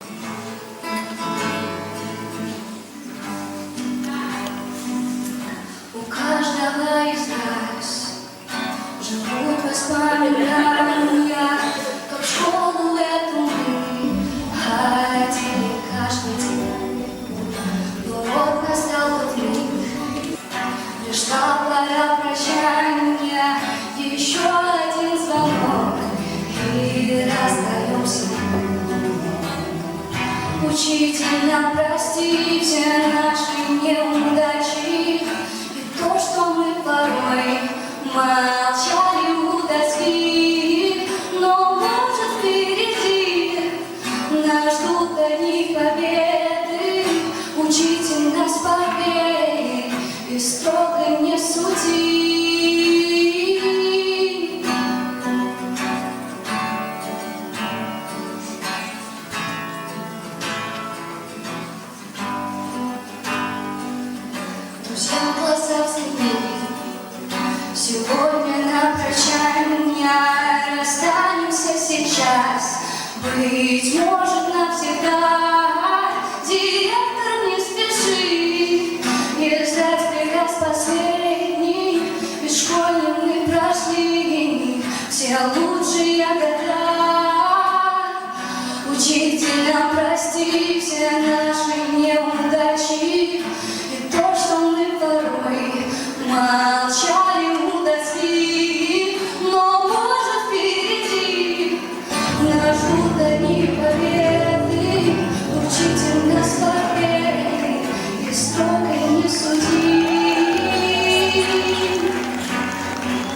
У каждого из нас живут воспоминания, как в школу эту мы ходили каждый день. Но вот настал тот миг, пришла пора прощания, еще один звонок, и расстаемся. Учителя, простите наши неудачи и то, что мы порой молчали у доски. Но может впереди нас ждут одни победы. Учитель нас поверит и строго не суди. Друзья в глазах взгляни, сегодня на прощание расстанемся сейчас, быть может навсегда. Директор, не спеши, не ждать приказ последний, ведь школьным мы прошли все лучшие года. Учителя, прости все наши неудачи